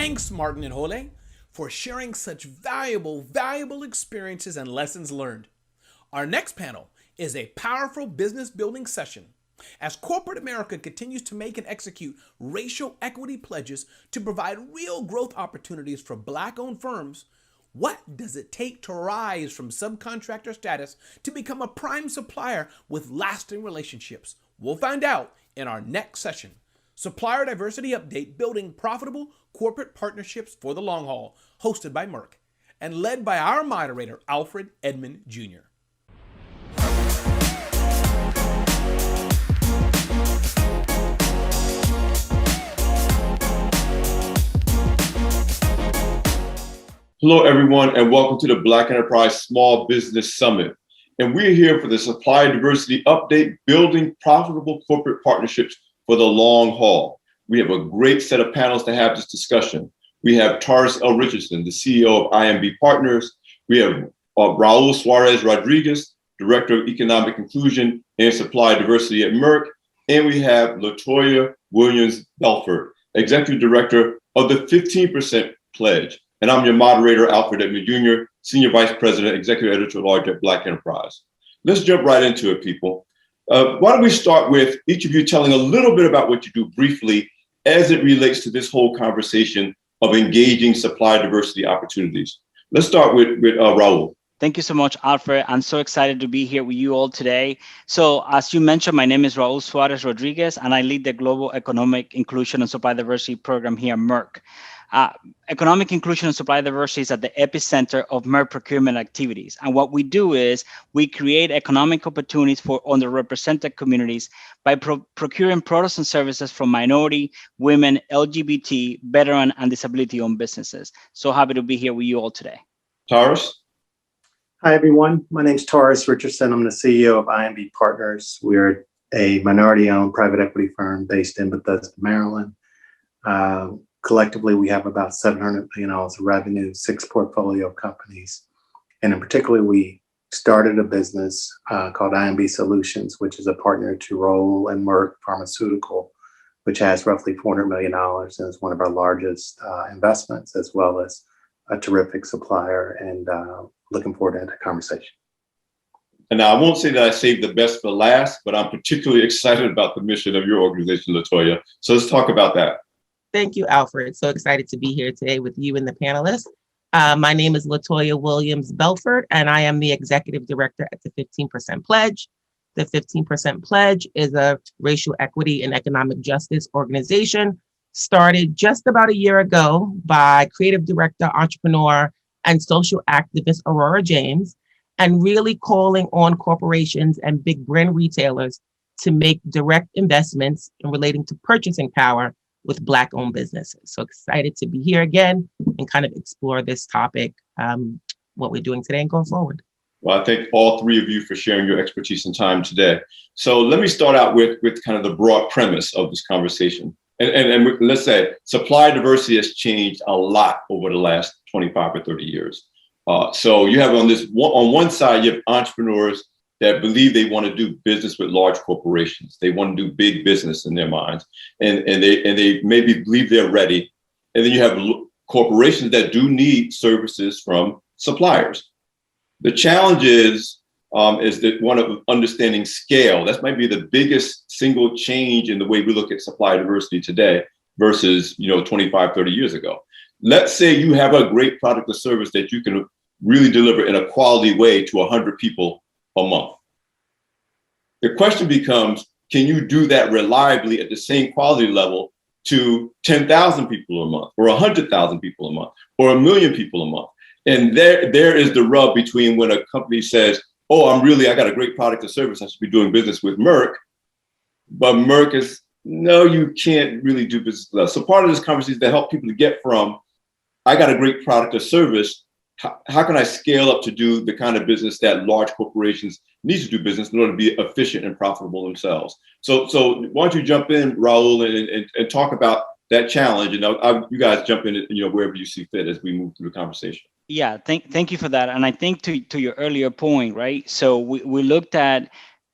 Thanks, Martin and Jole, for sharing such valuable experiences and lessons learned. Our next panel is a powerful business building session. As corporate America continues to make and execute racial equity pledges to provide real growth opportunities for Black-owned firms, what does it take to rise from subcontractor status to become a prime supplier with lasting relationships? We'll find out in our next session. Supplier Diversity Update, Building Profitable Corporate Partnerships for the Long Haul, hosted by Merck, and led by our moderator, Alfred Edmond Jr. Hello, everyone, and welcome to the Black Enterprise Small Business Summit. And we're here for the Supplier Diversity Update, Building Profitable Corporate Partnerships for the Long Haul. We have a great set of panels to have this discussion. We have Tarrus L. Richardson, the CEO of IMB Partners. We have Raul Suarez-Rodriguez, Director of Economic Inclusion and Supply Diversity at Merck. And we have LaToya Williams-Belfort, Executive Director of the 15% Pledge. And I'm your moderator, Alfred Edmond Jr., Senior Vice President, Executive Editor-at-Large at Black Enterprise. Let's jump right into it, people. Why don't we start with each of you telling a little bit about what you do briefly as it relates to this whole conversation of engaging supply diversity opportunities. Let's start with Raul. Thank you so much, Alfred. I'm so excited to be here with you all today. So as you mentioned, my name is Raul Suarez-Rodriguez, and I lead the Global Economic Inclusion and Supply Diversity Program here at Merck. Economic inclusion and supply diversity is at the epicenter of Merck procurement activities. And what we do is we create economic opportunities for underrepresented communities by procuring products and services from minority, women, LGBT, veteran, and disability-owned businesses. So happy to be here with you all today. Tarrus? Hi, everyone. My name is Tarrus Richardson. I'm the CEO of IMB Partners. We're a minority-owned private equity firm based in Bethesda, Maryland. Collectively, we have about $700 million of revenue, 6 portfolio companies. And in particular, we started a business called IMB Solutions, which is a partner to Raul and Merck Pharmaceutical, which has roughly $400 million and is one of our largest investments, as well as a terrific supplier, and looking forward to the conversation. And now I won't say that I saved the best for last, but I'm particularly excited about the mission of your organization, LaToya. So let's talk about that. Thank you, Alfred. So excited to be here today with you and the panelists. My name is LaToya Williams-Belfort, and I am the Executive Director at the 15% Pledge. The 15% Pledge is a racial equity and economic justice organization started just about a year ago by creative director, entrepreneur, and social activist Aurora James, and really calling on corporations and big brand retailers to make direct investments in relating to purchasing power with Black-owned businesses. So excited to be here again and kind of explore this topic, what we're doing today and going forward. Well, I thank all 3 of you for sharing your expertise and time today. So let me start out with kind of the broad premise of this conversation. And let's say supply diversity has changed a lot over the last 25 or 30 years. So you have on one side, you have entrepreneurs that believe they want to do business with large corporations. They want to do big business in their minds, and they maybe believe they're ready. And then you have corporations that do need services from suppliers. The challenge is that one of understanding scale. That might be the biggest single change in the way we look at supply diversity today versus 25, 30 years ago. Let's say you have a great product or service that you can really deliver in a quality way to 100 people a month. The question becomes, can you do that reliably at the same quality level to 10,000 people a month, or 100,000 people a month, or 1 million people a month? And there is the rub between when a company says, oh, I got a great product or service, I should be doing business with Merck. But Merck is, no, you can't really do business with us. So part of this conversation is to help people to get from, I got a great product or service, how can I scale up to do the kind of business that large corporations need to do business in order to be efficient and profitable themselves? So why don't you jump in, Raul, and talk about that challenge, and you guys jump in, wherever you see fit as we move through the conversation. Yeah, thank you for that. And I think to your earlier point, right? So we looked at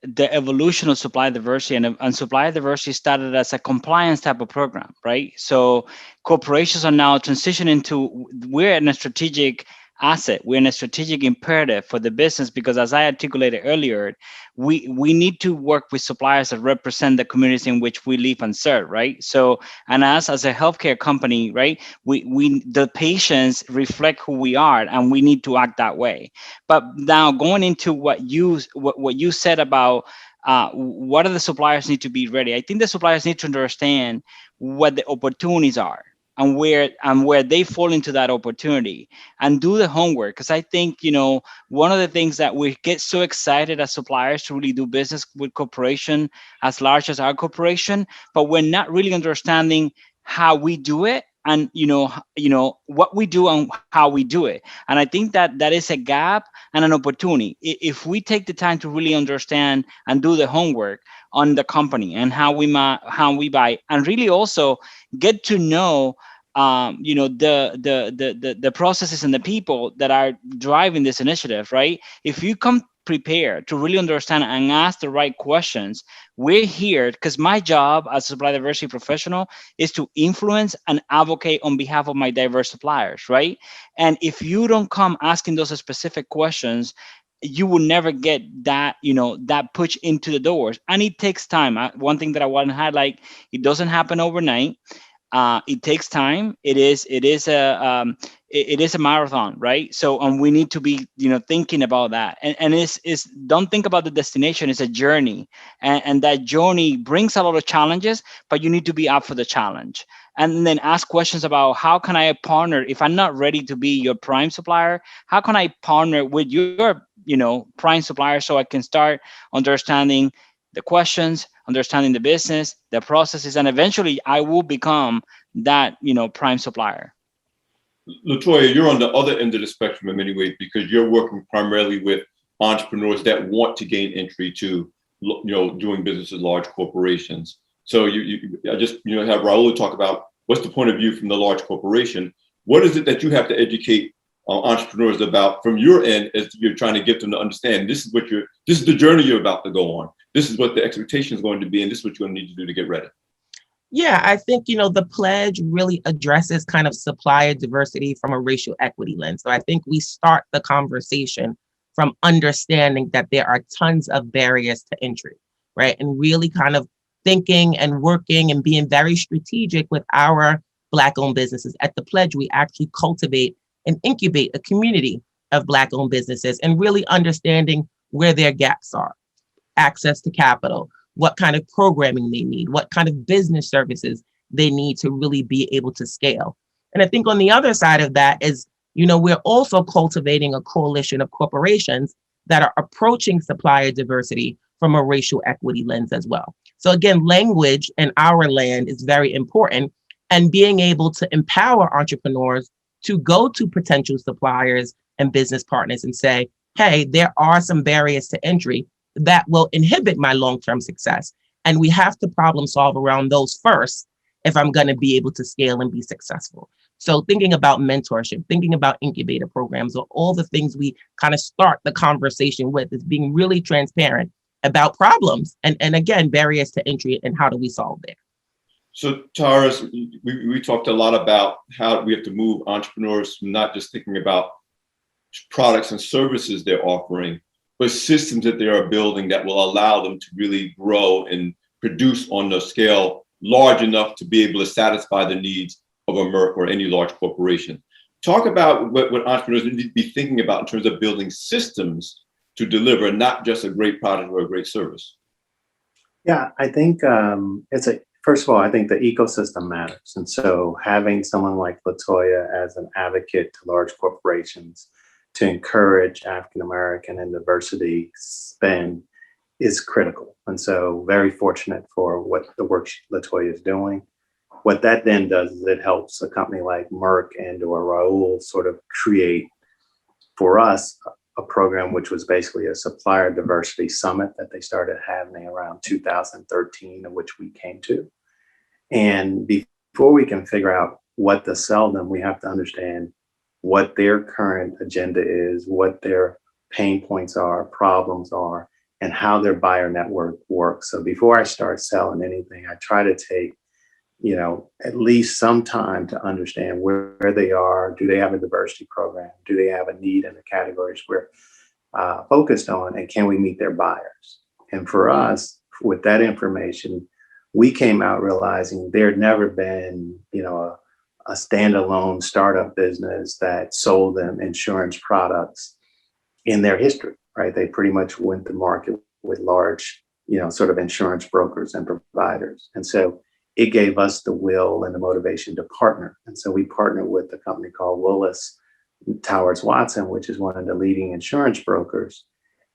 the evolution of supply diversity, and supply diversity started as a compliance type of program, right? So corporations are now transitioning to, we're in a strategic asset, we're in a strategic imperative for the business, because as I articulated earlier, we need to work with suppliers that represent the communities in which we live and serve, right? So, and as a healthcare company, right, we the patients reflect who we are, and we need to act that way. But now going into what you said about what do the suppliers need to be ready, I think the suppliers need to understand what the opportunities are, and where they fall into that opportunity, and do the homework. Because I think, one of the things that we get so excited as suppliers to really do business with corporation as large as our corporation, but we're not really understanding how we do it, and what we do and how we do it. And I think that is a gap and an opportunity. If we take the time to really understand and do the homework on the company and how we buy, and really also get to know the processes and the people that are driving this initiative, right? If you come prepared to really understand and ask the right questions, we're here because my job as a supply diversity professional is to influence and advocate on behalf of my diverse suppliers, right? And if you don't come asking those specific questions, you will never get that that push into the doors, and it takes time. One thing that I want to highlight: it doesn't happen overnight. It takes time. It is a marathon, right? So, and we need to be thinking about that, and it's don't think about the destination. It's a journey, and that journey brings a lot of challenges, but you need to be up for the challenge, and then ask questions about how can I partner if I'm not ready to be your prime supplier. How can I partner with your prime supplier, so I can start understanding the questions, understanding the business, the processes, and eventually I will become that prime supplier. LaToya, you're on the other end of the spectrum in many ways, because you're working primarily with entrepreneurs that want to gain entry to doing business with large corporations. So I just have Raul talk about what's the point of view from the large corporation. What is it that you have to educate entrepreneurs about from your end, as you're trying to get them to understand this is the journey you're about to go on. This is what the expectation is going to be, and this is what you're going to need to do to get ready. Yeah, I think, the pledge really addresses kind of supplier diversity from a racial equity lens. So I think we start the conversation from understanding that there are tons of barriers to entry, right? And really kind of thinking and working and being very strategic with our Black-owned businesses. At the pledge, we actually cultivate and incubate a community of Black-owned businesses, and really understanding where their gaps are. Access to capital, what kind of programming they need, what kind of business services they need to really be able to scale. And I think on the other side of that is, we're also cultivating a coalition of corporations that are approaching supplier diversity from a racial equity lens as well. So again, language in our land is very important, and being able to empower entrepreneurs to go to potential suppliers and business partners and say, hey, there are some barriers to entry that will inhibit my long-term success. And we have to problem solve around those first if I'm going to be able to scale and be successful. So thinking about mentorship, thinking about incubator programs, or all the things we kind of start the conversation with, is being really transparent about problems and again, barriers to entry, and how do we solve them. So Tarrus, we talked a lot about how we have to move entrepreneurs from not just thinking about products and services they're offering, but systems that they are building that will allow them to really grow and produce on the scale large enough to be able to satisfy the needs of a Merck or any large corporation. Talk about what entrepreneurs need to be thinking about in terms of building systems to deliver not just a great product or a great service. Yeah, I think first of all, I think the ecosystem matters. And so having someone like LaToya as an advocate to large corporations to encourage African-American and diversity spend is critical. And so very fortunate for what the work LaToya is doing. What that then does is it helps a company like Merck and or Raul sort of create for us a program which was basically a supplier diversity summit that they started having around 2013, of which we came to. And before we can figure out what to sell them, we have to understand what their current agenda is, what their pain points are, problems are, and how their buyer network works. So before I start selling anything, I try to take, at least some time to understand where they are. Do they have a diversity program? Do they have a need in the categories we're focused on? And can we meet their buyers? And for us, with that information, we came out realizing there had never been, a standalone startup business that sold them insurance products in their history, right? They pretty much went to market with large, sort of insurance brokers and providers. And so it gave us the will and the motivation to partner. And so we partnered with a company called Willis Towers Watson, which is one of the leading insurance brokers.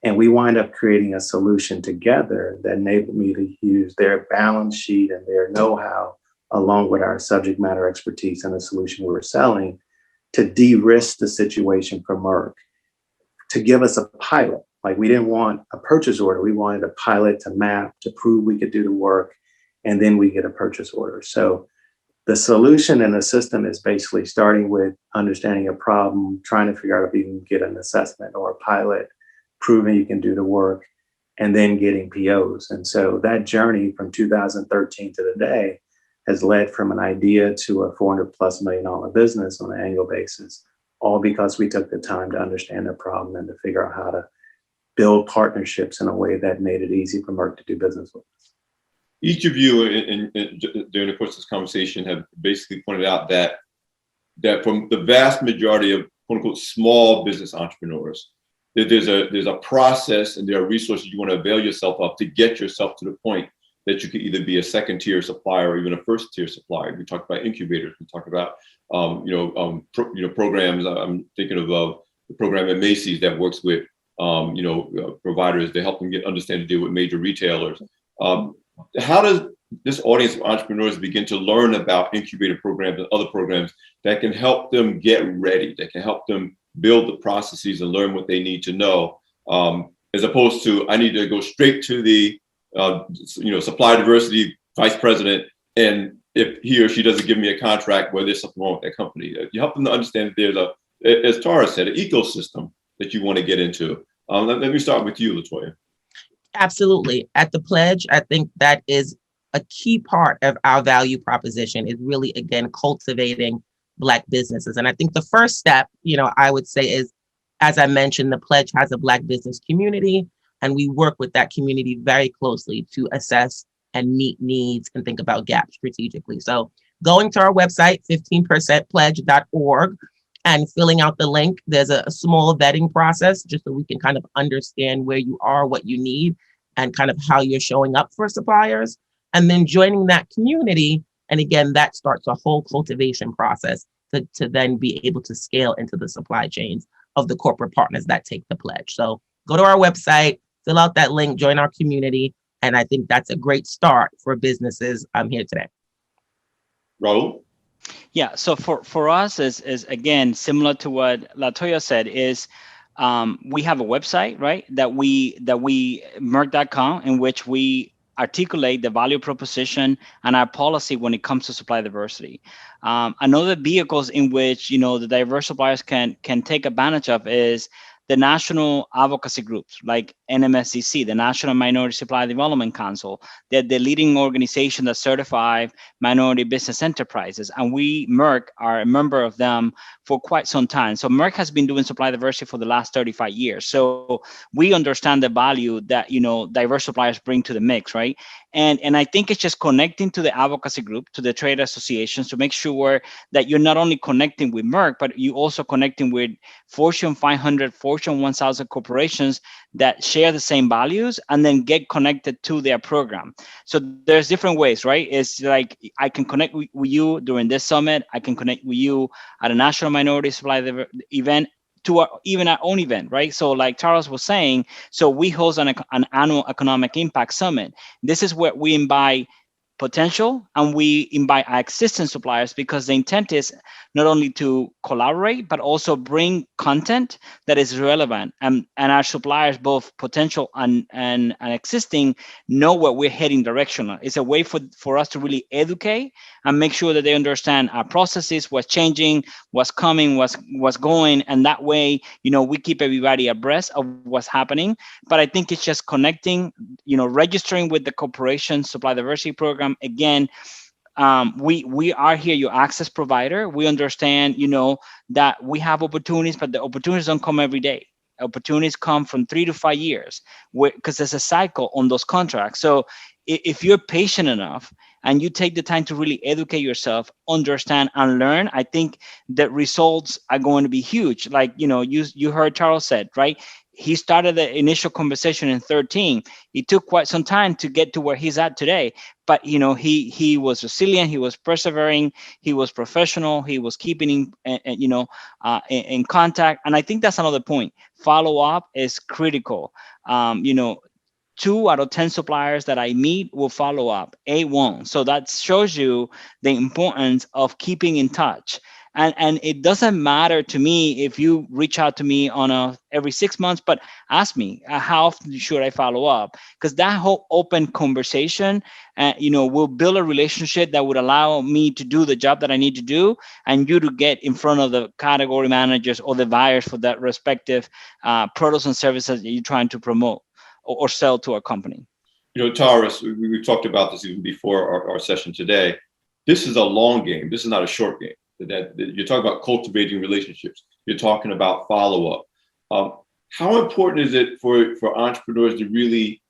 And we wind up creating a solution together that enabled me to use their balance sheet and their know-how, along with our subject matter expertise and the solution we were selling, to de-risk the situation for Merck, to give us a pilot. Like, we didn't want a purchase order. We wanted a pilot to map, to prove we could do the work, and then we get a purchase order. So the solution and the system is basically starting with understanding a problem, trying to figure out if you can get an assessment or a pilot, proving you can do the work, and then getting POs. And so that journey from 2013 to today has led from an idea to a $400+ million business on an annual basis, all because we took the time to understand the problem and to figure out how to build partnerships in a way that made it easy for Merck to do business with us. Each of you during the course of this conversation have basically pointed out that from the vast majority of quote unquote small business entrepreneurs, that there's a process and there are resources you want to avail yourself of to get yourself to the point that you could either be a second tier supplier or even a first tier supplier. We talked about incubators. We talked about programs. I'm thinking of the program at Macy's that works with providers to help them understand to deal with major retailers. How does this audience of entrepreneurs begin to learn about incubator programs and other programs that can help them get ready, that can help them build the processes and learn what they need to know, as opposed to, I need to go straight to the supply diversity vice president, and if he or she doesn't give me a contract, well, there's something wrong with that company. You help them to understand that there's as Tarrus said, an ecosystem that you want to get into. Let me start with you, LaToya. Absolutely. At the Pledge, I think that is a key part of our value proposition, is really, again, cultivating Black businesses. And I think the first step, I would say is, as I mentioned, the Pledge has a Black business community, and we work with that community very closely to assess and meet needs and think about gaps strategically. So going to our website, 15percentpledge.org, and filling out the link, there's a small vetting process just so we can kind of understand where you are, what you need, and kind of how you're showing up for suppliers. And then joining that community, and again, that starts a whole cultivation process to then be able to scale into the supply chains of the corporate partners that take the Pledge. So go to our website, fill out that link, join our community, and I think that's a great start for businesses here today. Raul? Yeah, so for us is again similar to what LaToya said, is we have a website, right, that we Merck.com, in which we articulate the value proposition and our policy when it comes to supply diversity. Another vehicles in which the diverse suppliers can take advantage of is the national advocacy groups like NMSCC, the National Minority Supply Development Council. They're the leading organization that certify minority business enterprises. And we, Merck, are a member of them for quite some time. So Merck has been doing supply diversity for the last 35 years. So we understand the value that, diverse suppliers bring to the mix, right? And I think it's just connecting to the advocacy group, to the trade associations, to make sure that you're not only connecting with Merck, but you also connecting with Fortune 500, Fortune 1000 corporations that share the same values, and then get connected to their program. So there's different ways, right? It's like, I can connect with you during this summit. I can connect with you at a National Minority Supply event, to even our own event, right? So like Tarrus was saying, so we host an annual economic impact summit. This is where we invite potential, and we invite our existing suppliers, because the intent is not only to collaborate, but also bring content that is relevant. And our suppliers, both potential and existing, know where we're heading direction. It's a way for us to really educate and make sure that they understand our processes, what's changing, what's coming, what's going. And that way, we keep everybody abreast of what's happening. But I think it's just connecting, registering with the corporation supply diversity program. Again, we are here your access provider. We understand, that we have opportunities, but the opportunities don't come every day. Opportunities come from 3 to 5 years, because there's a cycle on those contracts. So if you're patient enough and you take the time to really educate yourself, understand and learn, I think the results are going to be huge. Like, you heard Charles said, right? He started the initial conversation in 2013. It took quite some time to get to where he's at today. But, he was resilient, he was persevering, he was professional, he was keeping in contact. And I think that's another point. Follow up is critical. 2 out of 10 suppliers that I meet will follow up. 8 won't. So that shows you the importance of keeping in touch. And it doesn't matter to me if you reach out to me on every 6 months, but ask me, how often should I follow up? Because that whole open conversation, will build a relationship that would allow me to do the job that I need to do, and you to get in front of the category managers or the buyers for that respective products and services that you're trying to promote or sell to a company. Tarrus, we talked about this even before our session today. This is a long game. This is not a short game. That you're talking about cultivating relationships. You're talking about follow-up. How important is it for entrepreneurs to really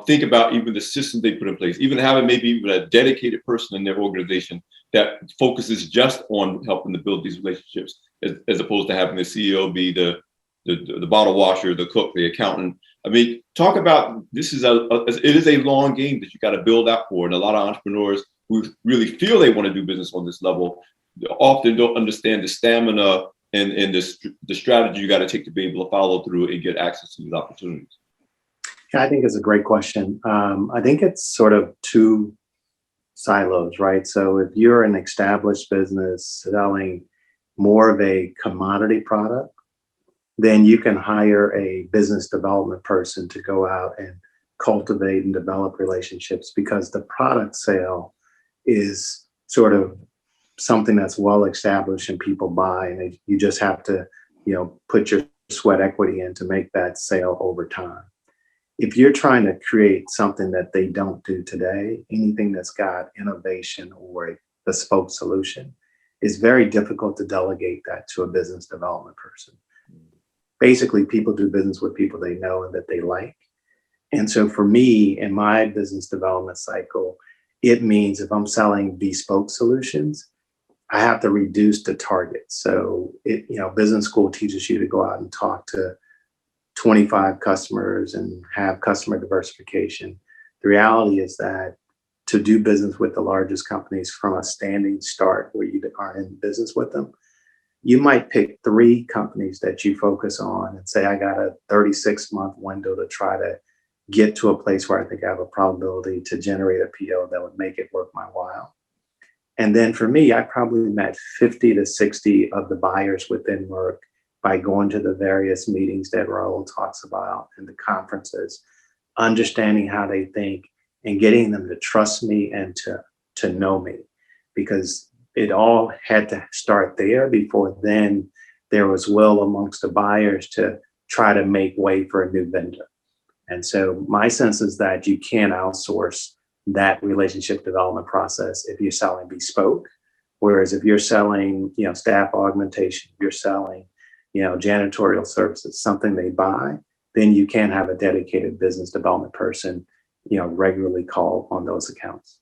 think about even the systems they put in place, even having maybe even a dedicated person in their organization that focuses just on helping to build these relationships, as opposed to having the CEO be the bottle washer, the cook, the accountant? I mean, talk about this is it is a long game that you got to build out for, and a lot of entrepreneurs who really feel they want to do business on this level often don't understand the stamina and the strategy you got to take to be able to follow through and get access to these opportunities. Yeah, I think it's a great question. I think it's sort of 2 silos, right? So if you're an established business selling more of a commodity product, then you can hire a business development person to go out and cultivate and develop relationships, because the product sale is sort of something that's well established and people buy, and you just have to, put your sweat equity in to make that sale over time. If you're trying to create something that they don't do today, anything that's got innovation or a bespoke solution, it's very difficult to delegate that to a business development person. Basically, people do business with people they know and that they like. And so for me, in my business development cycle, it means if I'm selling bespoke solutions, I have to reduce the target. So business school teaches you to go out and talk to 25 customers and have customer diversification. The reality is that to do business with the largest companies from a standing start where you aren't in business with them, you might pick 3 companies that you focus on and say, I got a 36-month window to try to get to a place where I think I have a probability to generate a PO that would make it worth my while. And then for me, I probably met 50 to 60 of the buyers within Merck by going to the various meetings that Raul talks about and the conferences, understanding how they think and getting them to trust me and to know me, because it all had to start there. Before then, there was will amongst the buyers to try to make way for a new vendor. And so my sense is that you can't outsource that relationship development process if you're selling bespoke. Whereas if you're selling, staff augmentation, you're selling, janitorial services, something they buy, then you can have a dedicated business development person, regularly call on those accounts.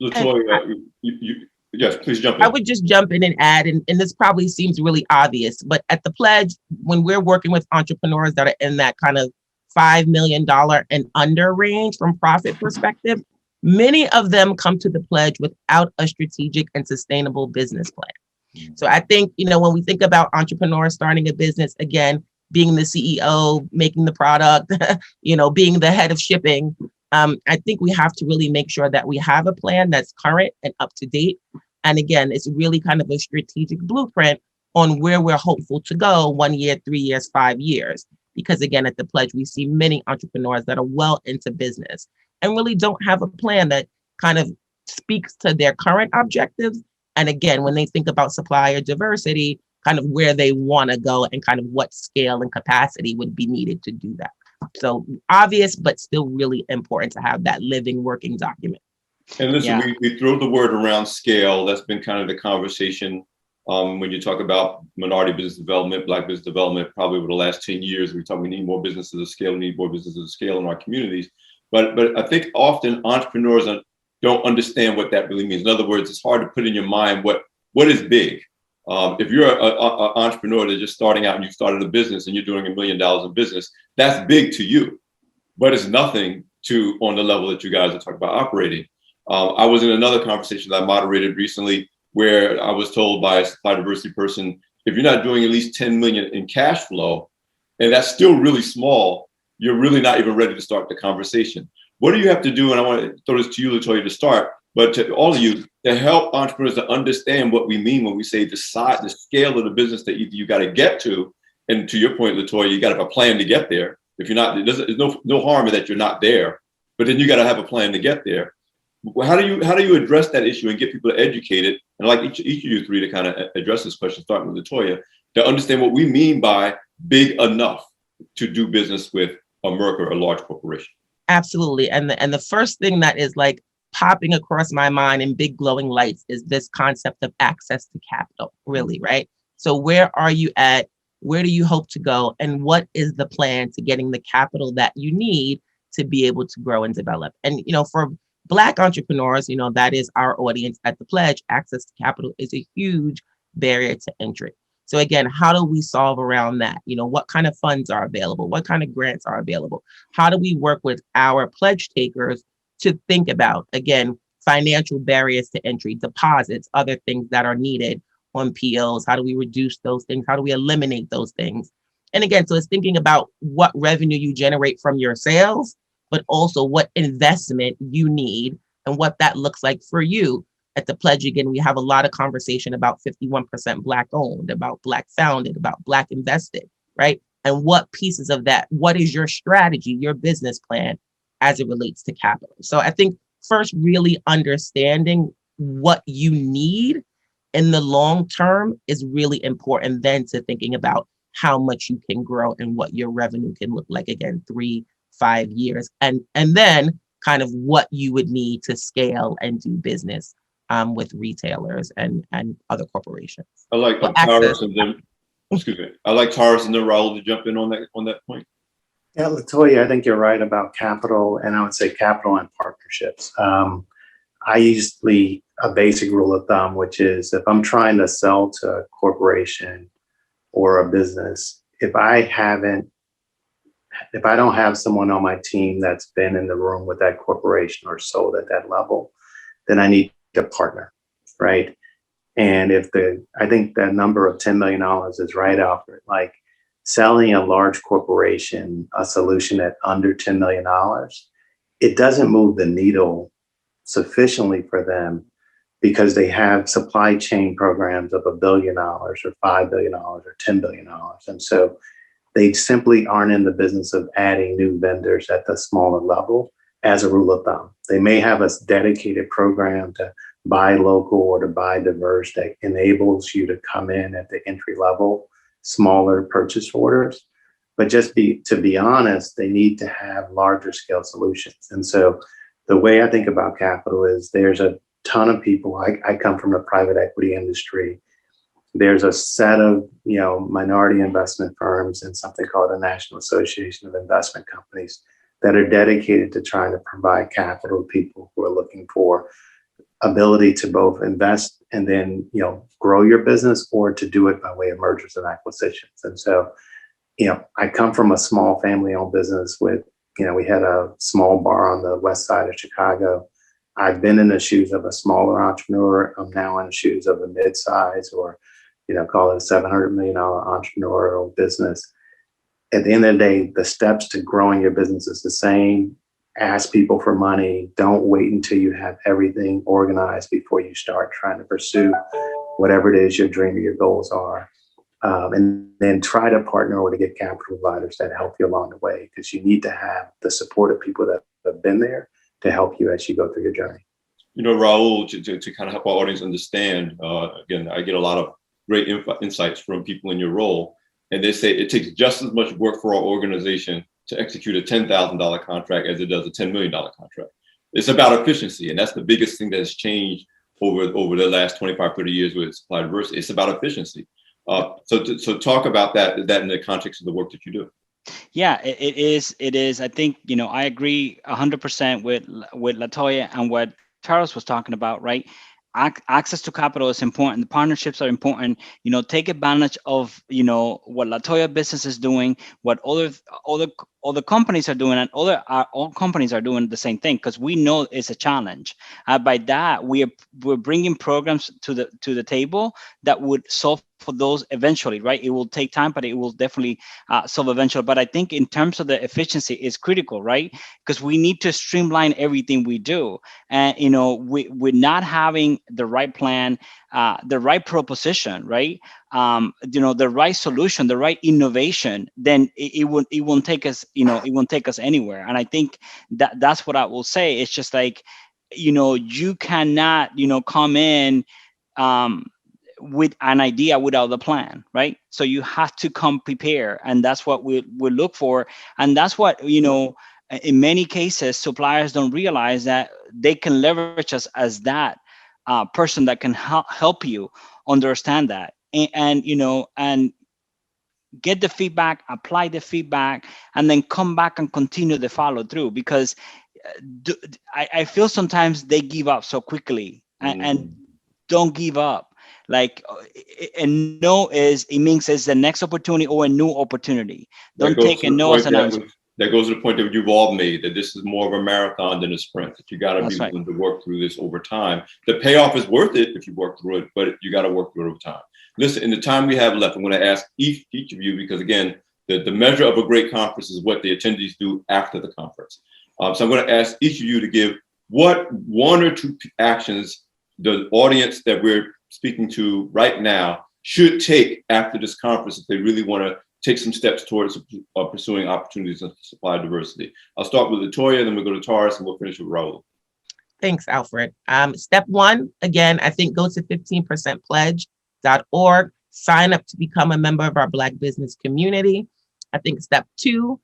LaToya, yes, please jump in. I would just jump in and add, and this probably seems really obvious, but at the Pledge, when we're working with entrepreneurs that are in that kind of $5 million and under range from profit perspective, many of them come to the Pledge without a strategic and sustainable business plan. So I think, when we think about entrepreneurs starting a business, again, being the CEO, making the product, being the head of shipping, I think we have to really make sure that we have a plan that's current and up to date. And again, it's really kind of a strategic blueprint on where we're hopeful to go 1 year, 3 years, 5 years. Because again, at the Pledge, we see many entrepreneurs that are well into business and really don't have a plan that kind of speaks to their current objectives. And again, when they think about supplier diversity, kind of where they want to go and kind of what scale and capacity would be needed to do that. So obvious, but still really important to have that living, working document. And listen, Yeah. we throw the word around scale. That's been kind of the conversation when you talk about minority business development, Black business development. Probably over the last 10 years, we need more businesses of scale, we need more businesses of scale in our communities. But I think often entrepreneurs don't understand what that really means. In other words, it's hard to put in your mind what is big. If you're an entrepreneur that's just starting out and you started a business and you're doing $1 million in business, that's big to you, but it's nothing to on the level that you guys are talking about operating. I was in another conversation that I moderated recently where I was told by a supply diversity person, if you're not doing at least 10 million in cash flow, and that's still really small, you're really not even ready to start the conversation. What do you have to do? And I want to throw this to you, LaToya, to start, but to all of you, to help entrepreneurs to understand what we mean when we say the size, the scale of the business that you got to get to. And to your point, LaToya, you got to have a plan to get there. If you're not, there's no harm in that you're not there, but then you got to have a plan to get there. How do you address that issue and get people educated? And I'd like each of you three to kind of address this question, starting with LaToya, to understand what we mean by big enough to do business with a Merck or a large corporation. Absolutely. And the first thing that is like popping across my mind in big glowing lights is this concept of access to capital, really, right? So where are you at? Where do you hope to go? And what is the plan to getting the capital that you need to be able to grow and develop? And, for Black entrepreneurs, that is our audience at the Pledge, access to capital is a huge barrier to entry. So again, how do we solve around that? What kind of funds are available? What kind of grants are available? How do we work with our pledge takers to think about, again, financial barriers to entry, deposits, other things that are needed on POs? How do we reduce those things? How do we eliminate those things? And again, so it's thinking about what revenue you generate from your sales, but also what investment you need and what that looks like for you. At the Pledge, again, we have a lot of conversation about 51% Black owned, about Black founded, about Black invested, right? And what pieces of that, what is your strategy, your business plan as it relates to capital? So I think first, really understanding what you need in the long term is really important, then to thinking about how much you can grow and what your revenue can look like, again, 3-5 years. And then kind of what you would need to scale and do business with retailers and other corporations. I like Tarrus and then, I like Tarrus and then Raul to jump in on that point. Yeah, LaToya, I think you're right about capital, and I would say capital and partnerships. I usually a basic rule of thumb, which is if I'm trying to sell to a corporation or a business, if I don't have someone on my team that's been in the room with that corporation or sold at that level, then I need a partner, right? And I think that number of $10 million is right, Alfred. Like selling a large corporation a solution at under $10 million, it doesn't move the needle sufficiently for them because they have supply chain programs of $1 billion or $5 billion or $10 billion. And so they simply aren't in the business of adding new vendors at the smaller level as a rule of thumb. They may have a dedicated program to buy local or to buy diverse that enables you to come in at the entry level, smaller purchase orders. But to be honest, they need to have larger scale solutions. And so the way I think about capital is there's a ton of people. I come from the private equity industry. There's a set of minority investment firms and something called the National Association of Investment Companies that are dedicated to trying to provide capital to people who are looking for ability to both invest and then grow your business, or to do it by way of mergers and acquisitions. And so I come from a small family-owned business with we had a small bar on the west side of Chicago. I've been in the shoes of a smaller entrepreneur. I'm now in the shoes of a mid-size or call it a $700 million entrepreneurial business. At the end of the day, the steps to growing your business is the same. ask people for money. Don't wait until you have everything organized before you start trying to pursue whatever it is your dream or your goals are. And then try to partner or to get capital providers that help you along the way, because you need to have the support of people that have been there to help you as you go through your journey. You know, Raul, to kind of help our audience understand, again, I get a lot of great insights from people in your role. And they say it takes just as much work for our organization to execute a $10,000 contract as it does a $10 million contract. It's about efficiency. And that's the biggest thing that has changed over the last 25, 30 years with supply diversity. It's about efficiency. So talk about that in the context of the work that you do. Yeah, it is. I think, I agree 100% with LaToya and what Tarrus was talking about, right? Access to capital is important. The partnerships are important. Take advantage of, what LaToya business is doing, what other companies are doing, and all companies are doing the same thing, because we know it's a challenge. By that, we're bringing programs to the table that would solve for those eventually, right? It will take time, but it will definitely solve eventually. But I think in terms of the efficiency is critical, right? Because we need to streamline everything we do. And, we're not having the right plan, the right proposition, right? The right solution, the right innovation, then it won't take us, it won't take us anywhere. And I think that's what I will say. It's just like, you cannot, come in, with an idea without the plan, right? So you have to come prepared, and that's what we look for. And that's what, in many cases, suppliers don't realize that they can leverage us as that person that can help you understand that, and get the feedback, apply the feedback, and then come back and continue the follow through. Because I feel sometimes they give up so quickly, and don't give up. Like, and no it means it's the next opportunity or a new opportunity. Don't take a no as an answer. That goes to the point that you've all made, that this is more of a marathon than a sprint, that you got to be willing to work through this over time. The payoff is worth it if you work through it, but you got to work through it over time. Listen, in the time we have left, I'm going to ask each of you, because again, the measure of a great conference is what the attendees do after the conference. So I'm going to ask each of you to give what one or two actions the audience that we're speaking to right now should take after this conference if they really want to take some steps towards pursuing opportunities in supply diversity. I'll start with LaToya, then we'll go to Tarrus, and we'll finish with Raul. Thanks, Alfred. Step one, again, I think go to 15%pledge.org, sign up to become a member of our Black business community. I think step two,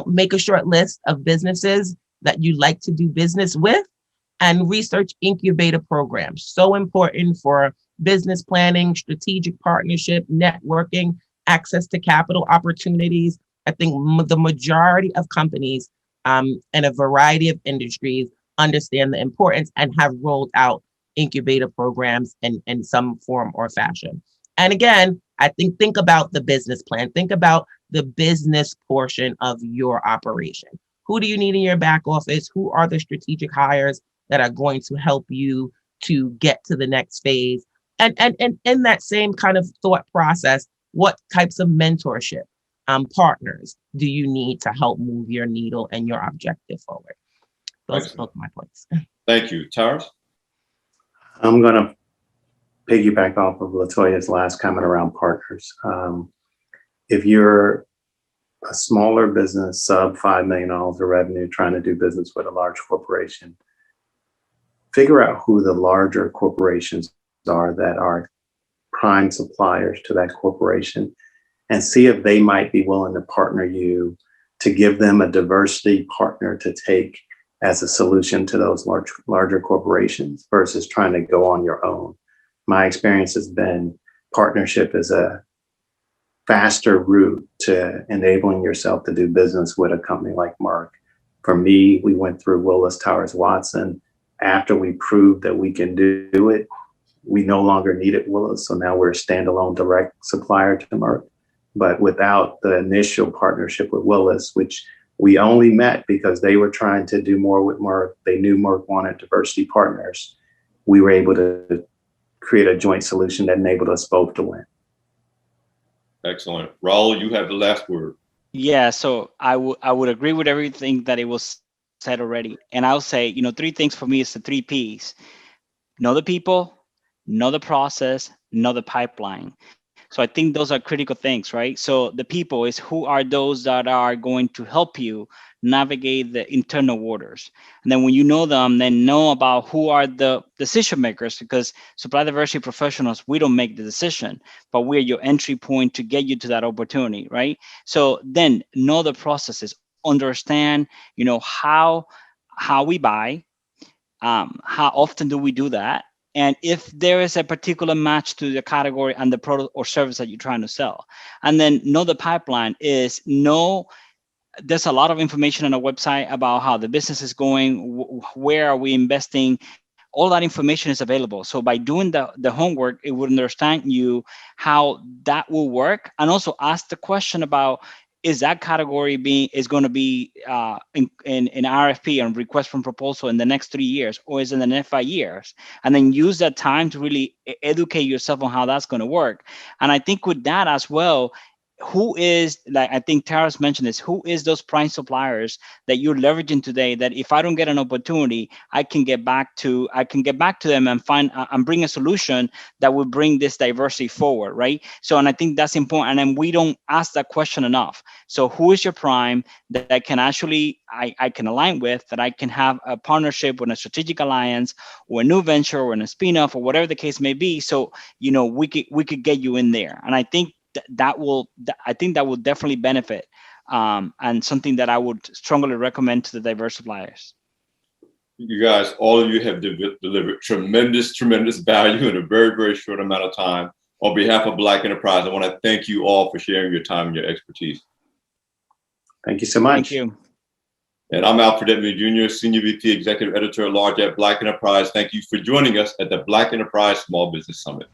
make a short list of businesses that you like to do business with, and research incubator programs. So important for business planning, strategic partnership, networking, access to capital opportunities. I think the majority of companies in a variety of industries understand the importance and have rolled out incubator programs in some form or fashion. And again, I think about the business plan. Think about the business portion of your operation. Who do you need in your back office? Who are the strategic hires that are going to help you to get to the next phase? And in that same kind of thought process, what types of mentorship partners do you need to help move your needle and your objective forward? Those are my points. Thank you. Tarrus? I'm going to piggyback off of LaToya's last comment around partners. If you're a smaller business, sub $5 million of revenue, trying to do business with a large corporation, figure out who the larger corporations are that are prime suppliers to that corporation, and see if they might be willing to partner you to give them a diversity partner to take as a solution to those larger corporations versus trying to go on your own. My experience has been partnership is a faster route to enabling yourself to do business with a company like Merck. For me, we went through Willis Towers Watson. After we proved that we can do it, we no longer needed Willis. So now we're a standalone direct supplier to Merck. But without the initial partnership with Willis, which we only met because they were trying to do more with Merck, they knew Merck wanted diversity partners, we were able to create a joint solution that enabled us both to win. Excellent. Raul, you have the last word. Yeah, so I would agree with everything that it was said already. And I'll say, you know, 3 things for me is the 3 Ps. Know the people, know the process, know the pipeline. So I think those are critical things, right? So the people is who are those that are going to help you navigate the internal waters. And then when you know them, then know about who are the decision makers, because supply diversity professionals, we don't make the decision, but we're your entry point to get you to that opportunity, right? So then know the processes, understand, you know, how we buy, how often do we do that? And if there is a particular match to the category and the product or service that you're trying to sell. And then know the pipeline is there's a lot of information on the website about how the business is going, where are we investing. All that information is available. So by doing the homework, it would understand you how that will work, and also ask the question about, is that category is going to be in RFP and request from proposal in the next 3 years, or is it in the next 5 years? And then use that time to really educate yourself on how that's going to work. And I think with that as well, who is, like I think Tarrus mentioned this, who is those prime suppliers that you're leveraging today, that if I don't get an opportunity, I can get back to them and find and bring a solution that will bring this diversity forward, right? So, and I think that's important. And then we don't ask that question enough. So who is your prime that I can actually, I can align with, that I can have a partnership with a strategic alliance or a new venture or in a spin-off or whatever the case may be. So, you know, we could get you in there. And I think that will definitely benefit, and something that I would strongly recommend to the diverse suppliers. You guys, all of you have delivered tremendous value in a very, very short amount of time. On behalf of Black Enterprise, I want to thank you all for sharing your time and your expertise. Thank you so much. Thank you. And I'm Alfred Edmond Jr., Senior VP Executive Editor at Large at Black Enterprise. Thank you for joining us at the Black Enterprise Small Business Summit.